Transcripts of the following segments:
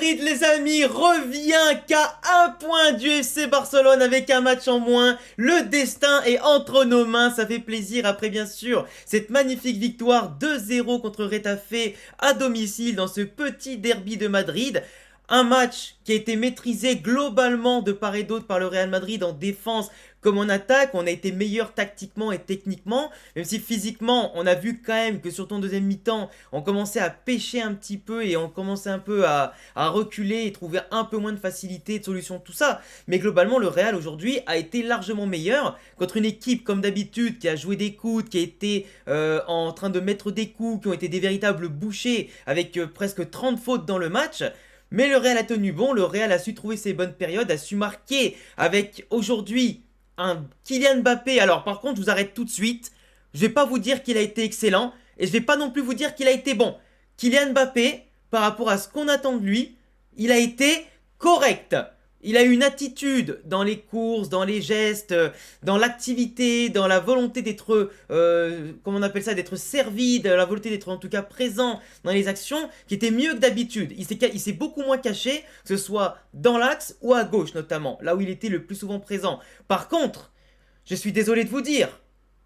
Madrid, les amis, revient qu'à un point du FC Barcelone avec un match en moins. Le destin est entre nos mains, ça fait plaisir après bien sûr cette magnifique victoire 2-0 contre Retafe à domicile dans ce petit derby de Madrid. Un match qui a été maîtrisé globalement de part et d'autre par le Real Madrid en défense comme en attaque. On a été meilleur tactiquement et techniquement, même si physiquement on a vu quand même que surtout en deuxième mi-temps on commençait à pêcher un petit peu et on commençait un peu à reculer et trouver un peu moins de facilité, de solution, tout ça. Mais globalement le Real aujourd'hui a été largement meilleur contre une équipe comme d'habitude qui a joué des coudes, qui a été en train de mettre des coups, qui ont été des véritables bouchers avec presque 30 fautes dans le match. Mais le Real a tenu bon, le Real a su trouver ses bonnes périodes, a su marquer avec aujourd'hui un Kylian Mbappé. Alors par contre, je vous arrête tout de suite. Je vais pas vous dire qu'il a été excellent et je vais pas non plus vous dire qu'il a été bon. Kylian Mbappé, par rapport à ce qu'on attend de lui, il a été correct. Il a eu une attitude dans les courses, dans les gestes, dans l'activité, dans la volonté d'être, comment on appelle ça, d'être servi, dans la volonté d'être en tout cas présent dans les actions, qui était mieux que d'habitude. Il s'est beaucoup moins caché, que ce soit dans l'axe ou à gauche notamment, là où il était le plus souvent présent. Par contre, je suis désolé de vous dire,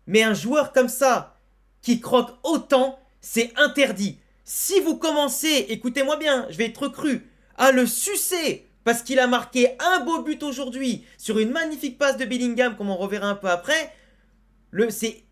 mais un joueur comme ça, qui croque autant, c'est interdit. Si vous commencez, écoutez-moi bien, je vais être cru, à le sucer parce qu'il a marqué un beau but aujourd'hui sur une magnifique passe de Bellingham, comme on reverra un peu après, c'est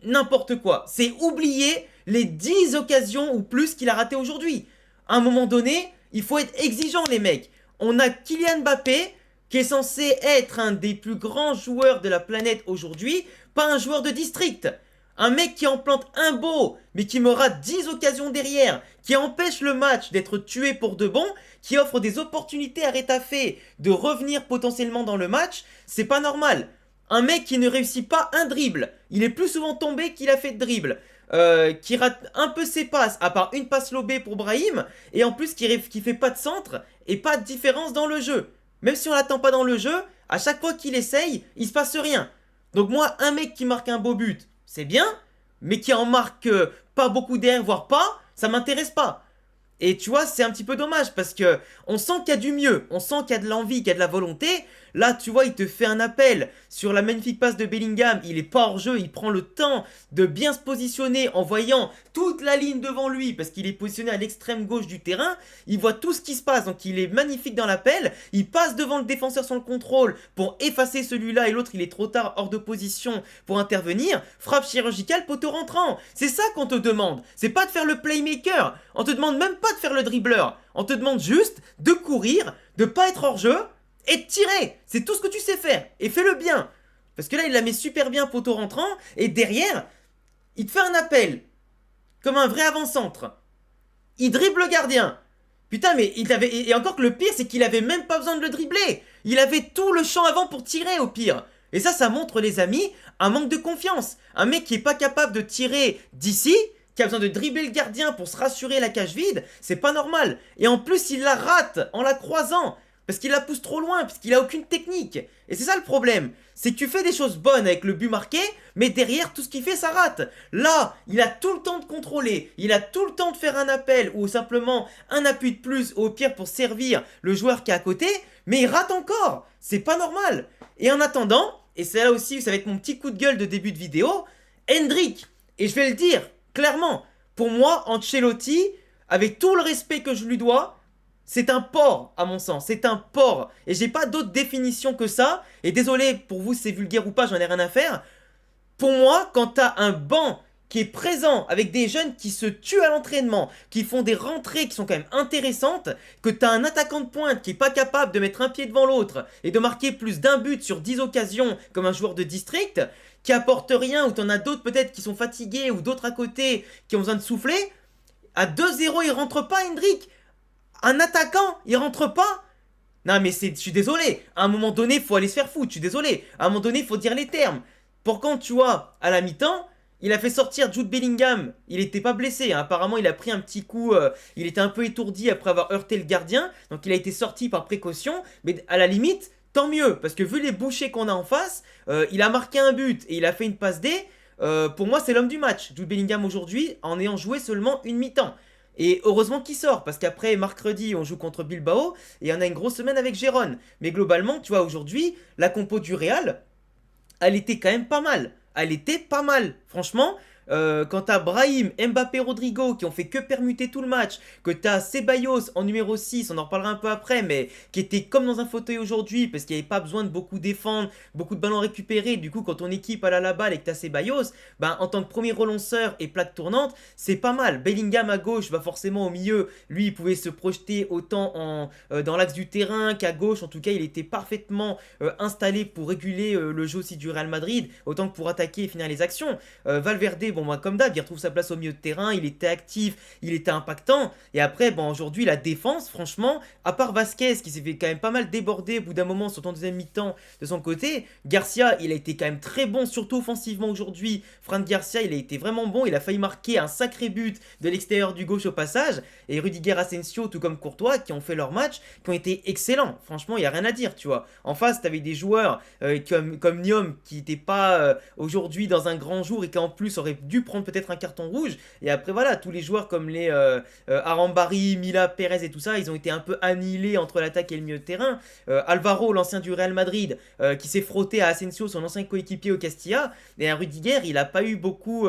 n'importe quoi. C'est oublier les 10 occasions ou plus qu'il a ratées aujourd'hui. À un moment donné, il faut être exigeant les mecs. On a Kylian Mbappé, qui est censé être un des plus grands joueurs de la planète aujourd'hui, pas un joueur de district. Un mec qui en plante un beau, mais qui me rate 10 occasions derrière, qui empêche le match d'être tué pour de bon, qui offre des opportunités à Retafe de revenir potentiellement dans le match, c'est pas normal. Un mec qui ne réussit pas un dribble, il est plus souvent tombé qu'il a fait de dribble, qui rate un peu ses passes, à part une passe lobée pour Brahim, et en plus qui fait pas de centre et pas de différence dans le jeu. Même si on l'attend pas dans le jeu, à chaque fois qu'il essaye, il se passe rien. Donc moi, un mec qui marque un beau but, c'est bien, mais qui en marque pas beaucoup d'air, voire pas, ça m'intéresse pas. Et tu vois, c'est un petit peu dommage parce que on sent qu'il y a du mieux, on sent qu'il y a de l'envie, qu'il y a de la volonté. Là, tu vois, il te fait un appel sur la magnifique passe de Bellingham, il est pas hors jeu, il prend le temps de bien se positionner en voyant toute la ligne devant lui parce qu'il est positionné à l'extrême gauche du terrain, il voit tout ce qui se passe, donc il est magnifique dans l'appel, il passe devant le défenseur sur le contrôle pour effacer celui-là et l'autre il est trop tard hors de position pour intervenir, frappe chirurgicale, poteau rentrant. C'est ça qu'on te demande, c'est pas de faire le playmaker, on te demande même pas de faire le dribbleur, on te demande juste de courir, de pas être hors jeu et de tirer. C'est tout ce que tu sais faire et fais-le bien. Parce que là il la met super bien poteau rentrant et derrière il te fait un appel comme un vrai avant-centre. Il dribble le gardien. Putain, mais il avait. Et encore que le pire, c'est qu'il avait même pas besoin de le dribbler. Il avait tout le champ avant pour tirer au pire. Et ça montre, les amis, un manque de confiance. Un mec qui est pas capable de tirer d'ici, qui a besoin de dribbler le gardien pour se rassurer la cage vide, c'est pas normal. Et en plus, il la rate en la croisant. Parce qu'il la pousse trop loin, parce qu'il a aucune technique. Et c'est ça le problème. C'est que tu fais des choses bonnes avec le but marqué, mais derrière, tout ce qu'il fait, ça rate. Là, il a tout le temps de contrôler, il a tout le temps de faire un appel, ou simplement un appui de plus, au pire pour servir le joueur qui est à côté, mais il rate encore. C'est pas normal. Et en attendant, et c'est là aussi, ça va être mon petit coup de gueule de début de vidéo, Hendrick, et je vais le dire clairement, pour moi, Ancelotti, avec tout le respect que je lui dois, c'est un porc, à mon sens, c'est un porc. Et j'ai pas d'autre définition que ça. Et désolé pour vous, c'est vulgaire ou pas, j'en ai rien à faire. Pour moi, quand t'as un banc qui est présent avec des jeunes qui se tuent à l'entraînement, qui font des rentrées qui sont quand même intéressantes, que t'as un attaquant de pointe qui est pas capable de mettre un pied devant l'autre et de marquer plus d'un but sur 10 occasions comme un joueur de district, qui apporte rien, ou t'en as d'autres peut-être qui sont fatigués, ou d'autres à côté qui ont besoin de souffler, à 2-0 il rentre pas, Hendrick. Un attaquant, il rentre pas. Non mais je suis désolé, à un moment donné, faut aller se faire foutre, je suis désolé. À un moment donné, faut dire les termes. Pour quand tu vois, à la mi-temps, il a fait sortir Jude Bellingham. Il était pas blessé, hein. Apparemment il a pris un petit coup, il était un peu étourdi après avoir heurté le gardien. Donc il a été sorti par précaution, mais à la limite, tant mieux. Parce que vu les bouchées qu'on a en face, il a marqué un but et il a fait une passe D. Pour moi c'est l'homme du match, Jude Bellingham aujourd'hui, en ayant joué seulement une mi-temps. Et heureusement qu'il sort, parce qu'après mercredi, on joue contre Bilbao, et on a une grosse semaine avec Gérone. Mais globalement, tu vois, aujourd'hui, la compo du Real, elle était quand même pas mal. Elle était pas mal. Franchement, quand t'as Brahim, Mbappé, Rodrigo qui ont fait que permuter tout le match, que t'as Ceballos en numéro 6, on en reparlera un peu après, mais qui était comme dans un fauteuil aujourd'hui parce qu'il n'y avait pas besoin de beaucoup défendre, beaucoup de ballons récupérés. Du coup, quand ton équipe elle a la balle et que t'as Ceballos, ben, en tant que premier relanceur et plaque tournante, c'est pas mal. Bellingham à gauche, va forcément au milieu. Lui, il pouvait se projeter autant dans l'axe du terrain qu'à gauche. En tout cas, il était parfaitement installé pour réguler le jeu aussi du Real Madrid, autant que pour attaquer et finir les actions. Valverde, bon, bah, comme d'hab, il retrouve sa place au milieu de terrain, il était actif, il était impactant. Et après, bon, aujourd'hui, la défense, franchement, à part Vasquez qui s'est fait quand même pas mal déborder au bout d'un moment, sur en deuxième mi-temps de son côté, Garcia, il a été quand même très bon, surtout offensivement aujourd'hui. Fran Garcia, il a été vraiment bon, il a failli marquer un sacré but de l'extérieur du gauche au passage. Et Rudiger, Asensio, tout comme Courtois, qui ont fait leur match, qui ont été excellents. Franchement, il n'y a rien à dire, tu vois. En face, tu avais des joueurs comme Niom qui n'étaient pas aujourd'hui dans un grand jour et qui en plus auraient dû prendre peut-être un carton rouge. Et après, voilà, tous les joueurs comme les Arambari, Mila, Perez et tout ça, ils ont été un peu annihilés entre l'attaque et le milieu de terrain. Alvaro, l'ancien du Real Madrid, qui s'est frotté à Asensio, son ancien coéquipier au Castilla. Et à Rudiger, il n'a pas eu beaucoup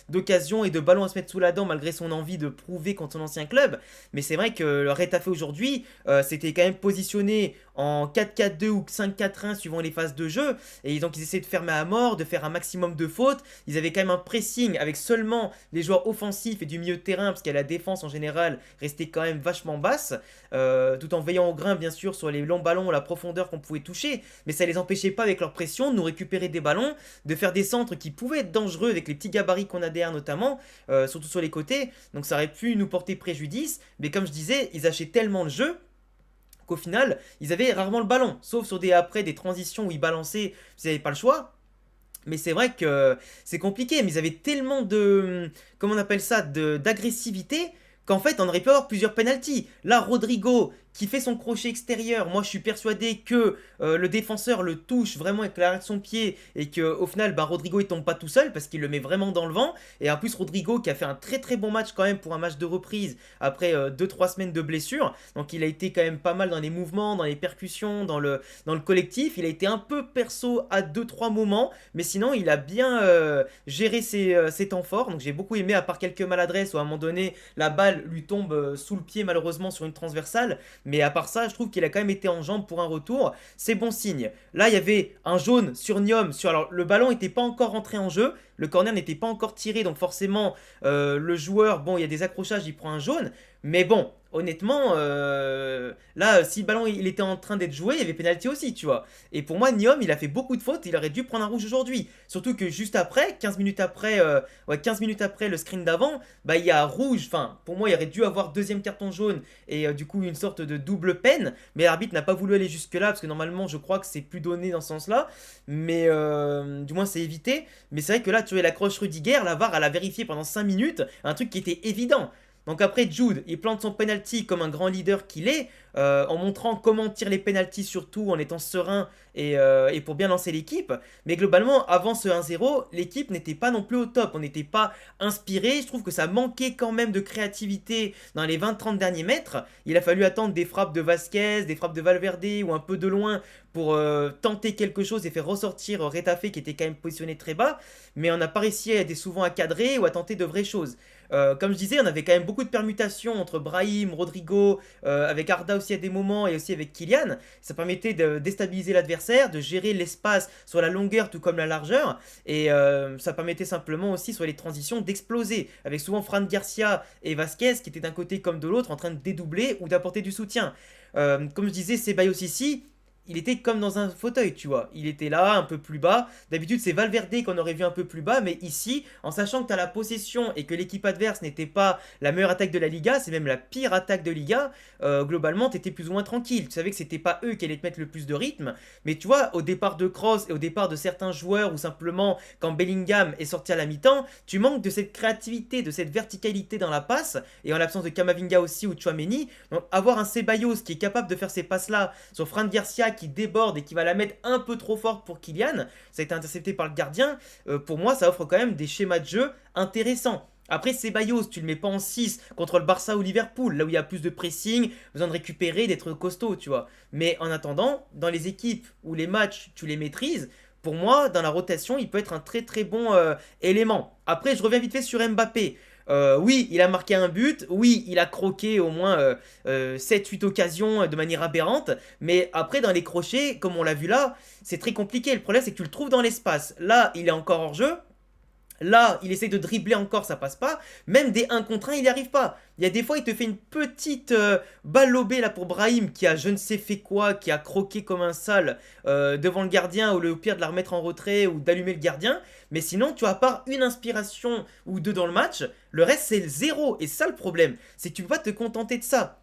d'occasions et de ballons à se mettre sous la dent malgré son envie de prouver contre son ancien club. Mais c'est vrai que le Retafe aujourd'hui, c'était quand même positionné en 4-4-2 ou 5-4-1 suivant les phases de jeu. Et donc ils essaient de fermer à mort, de faire un maximum de fautes. Ils avaient quand même un pressing avec seulement les joueurs offensifs et du milieu de terrain, parce que la défense en général restait quand même vachement basse, tout en veillant au grain bien sûr sur les longs ballons, la profondeur qu'on pouvait toucher. Mais ça les empêchait pas avec leur pression de nous récupérer des ballons, de faire des centres qui pouvaient être dangereux avec les petits gabarits qu'on a derrière notamment, surtout sur les côtés. Donc ça aurait pu nous porter préjudice. Mais comme je disais, ils achetaient tellement le jeu qu'au final, ils avaient rarement le ballon, sauf sur après des transitions où ils balançaient, ils n'avaient pas le choix. Mais c'est vrai que c'est compliqué, mais ils avaient tellement de, comment on appelle ça, d'agressivité, qu'en fait on aurait pu avoir plusieurs penalties. Là, Rodrigo qui fait son crochet extérieur, moi je suis persuadé que le défenseur le touche vraiment avec l'arrière de son pied et qu'au final bah, Rodrigo il tombe pas tout seul parce qu'il le met vraiment dans le vent. Et en plus Rodrigo qui a fait un très très bon match quand même pour un match de reprise après 2-3 semaines de blessure. Donc il a été quand même pas mal dans les mouvements, dans les percussions, dans le collectif. Il a été un peu perso à 2-3 moments, mais sinon il a bien géré ses temps forts. Donc j'ai beaucoup aimé, à part quelques maladresses où à un moment donné la balle lui tombe sous le pied malheureusement sur une transversale. Mais à part ça, je trouve qu'il a quand même été en jambes pour un retour. C'est bon signe. Là, il y avait un jaune sur Niom. Alors, le ballon n'était pas encore rentré en jeu. Le corner n'était pas encore tiré. Donc, forcément, le joueur, bon, il y a des accrochages, il prend un jaune. Mais bon, honnêtement, là, si le ballon il était en train d'être joué, il y avait pénalty aussi, tu vois. Et pour moi, Niom, il a fait beaucoup de fautes. Il aurait dû prendre un rouge aujourd'hui. Surtout que juste après, 15 minutes après, 15 minutes après le screen d'avant, bah, il y a rouge. Enfin, pour moi, il aurait dû avoir deuxième carton jaune et du coup une sorte de double peine. Mais l'arbitre n'a pas voulu aller jusque-là parce que normalement, je crois que c'est plus donné dans ce sens-là. Mais du moins, c'est évité. Mais c'est vrai que là, tu vois, la croche Rudiger, la VAR, elle a vérifié pendant 5 minutes un truc qui était évident. Donc après, Jude, il plante son penalty comme un grand leader qu'il est, en montrant comment tire les penalties surtout, en étant serein et pour bien lancer l'équipe. Mais globalement, avant ce 1-0, l'équipe n'était pas non plus au top. On n'était pas inspiré. Je trouve que ça manquait quand même de créativité dans les 20-30 derniers mètres. Il a fallu attendre des frappes de Vasquez, des frappes de Valverde ou un peu de loin pour tenter quelque chose et faire ressortir Retafe qui était quand même positionné très bas. Mais on n'a pas réussi souvent à cadrer ou à tenter de vraies choses. Comme je disais, on avait quand même beaucoup de permutations entre Brahim, Rodrigo, avec Arda aussi à des moments et aussi avec Kylian. Ça permettait de déstabiliser l'adversaire, de gérer l'espace sur la longueur tout comme la largeur. Et ça permettait simplement aussi sur les transitions d'exploser, avec souvent Fran Garcia et Vasquez qui étaient d'un côté comme de l'autre en train de dédoubler ou d'apporter du soutien. Comme je disais, Ceballos ici, il était comme dans un fauteuil, tu vois. Il était là, un peu plus bas. D'habitude, c'est Valverde qu'on aurait vu un peu plus bas, mais ici, en sachant que tu as la possession et que l'équipe adverse n'était pas la meilleure attaque de la Liga, c'est même la pire attaque de Liga, globalement, tu étais plus ou moins tranquille. Tu savais que c'était pas eux qui allaient te mettre le plus de rythme, mais tu vois, au départ de Kroos et au départ de certains joueurs, ou simplement quand Bellingham est sorti à la mi-temps, tu manques de cette créativité, de cette verticalité dans la passe, et en l'absence de Camavinga aussi ou Tchouaméni, donc avoir un Ceballos qui est capable de faire ces passes-là sur Fran Garcia qui déborde et qui va la mettre un peu trop forte pour Kylian, ça a été intercepté par le gardien, pour moi ça offre quand même des schémas de jeu intéressants. Après, Ceballos, tu le mets pas en 6 contre le Barça ou Liverpool, là où il y a plus de pressing, besoin de récupérer, d'être costaud, tu vois. Mais en attendant, dans les équipes où les matchs, tu les maîtrises, pour moi, dans la rotation, il peut être un très très bon élément. Après, je reviens vite fait sur Mbappé. Oui, il a marqué un but, oui, il a croqué au moins 7-8 occasions de manière aberrante, mais après, dans les crochets, comme on l'a vu là, c'est très compliqué. Le problème, c'est que tu le trouves dans l'espace. Là, il est encore hors jeu. Là, il essaie de dribbler encore, ça passe pas. Même des 1 contre 1, il n'y arrive pas. Il y a des fois, il te fait une petite balle lobée là pour Brahim qui a je ne sais fait quoi, qui a croqué comme un sale devant le gardien, ou le pire de la remettre en retrait ou d'allumer le gardien. Mais sinon, tu as à part une inspiration ou deux dans le match, le reste c'est le zéro. Et c'est ça le problème, c'est que tu peux pas te contenter de ça.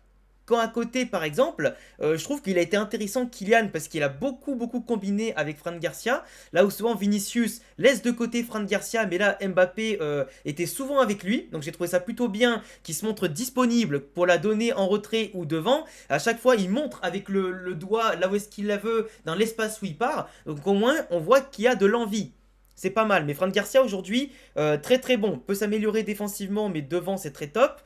Quand à côté, par exemple, je trouve qu'il a été intéressant Kylian parce qu'il a beaucoup combiné avec Fran Garcia. Là où souvent Vinicius laisse de côté Fran Garcia, mais là Mbappé était souvent avec lui. Donc j'ai trouvé ça plutôt bien qu'il se montre disponible pour la donner en retrait ou devant. À chaque fois, il montre avec le doigt là où est-ce qu'il la veut, dans l'espace où il part. Donc au moins, on voit qu'il y a de l'envie. C'est pas mal. Mais Fran Garcia aujourd'hui, très bon. Peut s'améliorer défensivement, mais devant c'est très top.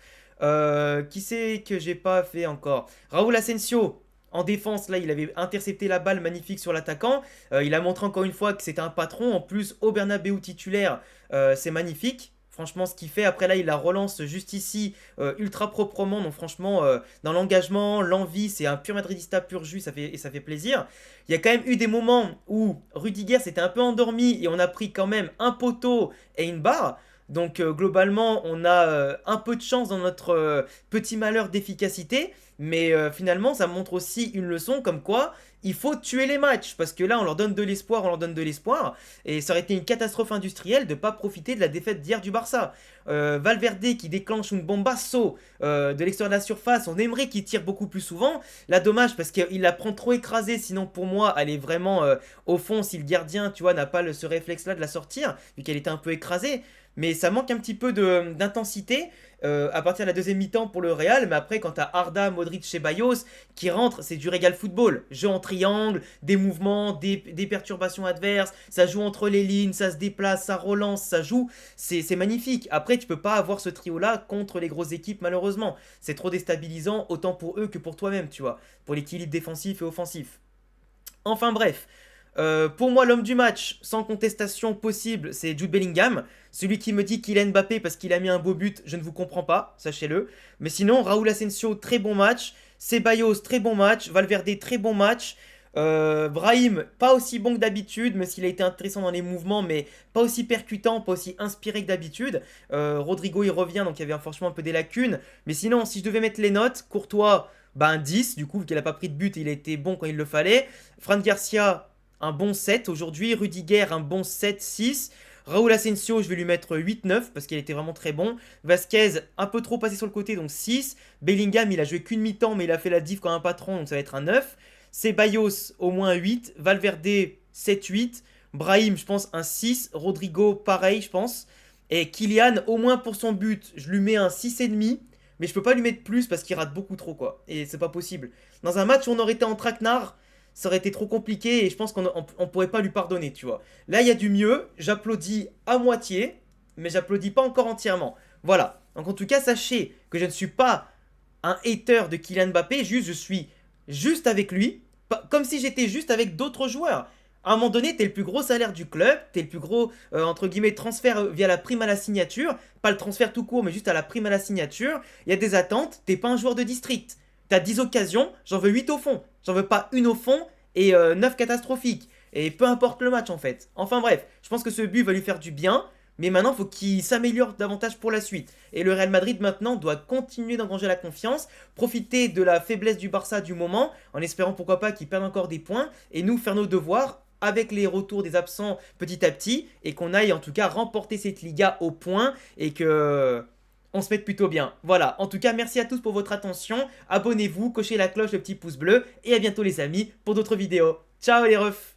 Qui c'est que j'ai pas fait encore? Raúl Asensio. En défense, là, il avait intercepté la balle magnifique sur l'attaquant. Il a montré encore une fois que c'était un patron. En plus, au Bernabeu titulaire, c'est magnifique. Franchement, ce qu'il fait, après là, il la relance juste ici, ultra proprement. Donc franchement, dans l'engagement, l'envie, c'est un pur madridista pur jus, et ça fait plaisir. Il y a quand même eu des moments où Rudiger s'était un peu endormi et on a pris quand même un poteau et une barre. Donc globalement, on a un peu de chance dans notre petit malheur d'efficacité, mais finalement, ça montre aussi une leçon comme quoi il faut tuer les matchs, parce que là, on leur donne de l'espoir, et ça aurait été une catastrophe industrielle de ne pas profiter de la défaite d'hier du Barça. Valverde qui déclenche une bombasso de l'extérieur de la surface, on aimerait qu'il tire beaucoup plus souvent. Là, dommage, parce qu'il la prend trop écrasée, sinon pour moi, elle est vraiment au fond, si le gardien, tu vois, n'a pas ce réflexe-là de la sortir, vu qu'elle était un peu écrasée. Mais ça manque un petit peu d'intensité à partir de la deuxième mi-temps pour le Real. Mais après, quand t'as Arda, Modric, Ceballos qui rentrent, c'est du Real football. Jeu en triangle, des mouvements, des perturbations adverses. Ça joue entre les lignes, ça se déplace, ça relance, ça joue. C'est magnifique. Après, tu peux pas avoir ce trio-là contre les grosses équipes, malheureusement. C'est trop déstabilisant, autant pour eux que pour toi-même, tu vois. Pour l'équilibre défensif et offensif. Enfin bref. Pour moi, l'homme du match, sans contestation possible, c'est Jude Bellingham. Celui qui me dit qu'il est Mbappé parce qu'il a mis un beau but, je ne vous comprends pas, sachez-le. Mais sinon, Raúl Asensio, très bon match. Ceballos, très bon match. Valverde, très bon match. Brahim, pas aussi bon que d'habitude, même s'il a été intéressant dans les mouvements, mais pas aussi percutant, pas aussi inspiré que d'habitude. Rodrigo, il revient, donc il y avait franchement un peu des lacunes. Mais sinon, si je devais mettre les notes, Courtois, un 10, du coup, vu qu'il n'a pas pris de but, il a été bon quand il le fallait. Fran Garcia, un bon 7 aujourd'hui. Rudiger, un bon 7-6. Raúl Asensio, je vais lui mettre 8-9 parce qu'il était vraiment très bon. Vasquez, un peu trop passé sur le côté, donc 6. Bellingham, il a joué qu'une mi-temps, mais il a fait la diff comme un patron, donc ça va être un 9. Ceballos, au moins 8. Valverde, 7-8. Brahim, je pense, un 6. Rodrigo, pareil, je pense. Et Kylian, au moins pour son but, je lui mets un 6,5. Mais je peux pas lui mettre plus parce qu'il rate beaucoup trop, quoi. Et c'est pas possible. Dans un match où on aurait été en traquenard, ça aurait été trop compliqué et je pense qu'on pourrait pas lui pardonner, tu vois. Là, il y a du mieux, j'applaudis à moitié, mais j'applaudis pas encore entièrement. Voilà. Donc en tout cas, sachez que je ne suis pas un hater de Kylian Mbappé, juste je suis juste avec lui, comme si j'étais juste avec d'autres joueurs. À un moment donné, t'es le plus gros salaire du club, t'es le plus gros, entre guillemets, transfert via la prime à la signature, pas le transfert tout court, mais juste à la prime à la signature. Il y a des attentes, t'es pas un joueur de district. T'as 10 occasions, j'en veux 8 au fond. J'en veux pas une au fond et 9 catastrophiques. Et peu importe le match en fait. Enfin bref, je pense que ce but va lui faire du bien. Mais maintenant, il faut qu'il s'améliore davantage pour la suite. Et le Real Madrid maintenant doit continuer d'engranger la confiance, profiter de la faiblesse du Barça du moment, en espérant pourquoi pas qu'il perde encore des points, et nous faire nos devoirs avec les retours des absents petit à petit, et qu'on aille en tout cas remporter cette Liga au point, et que on se mette plutôt bien. Voilà, en tout cas, merci à tous pour votre attention. Abonnez-vous, cochez la cloche, le petit pouce bleu, et à bientôt les amis pour d'autres vidéos. Ciao les refs!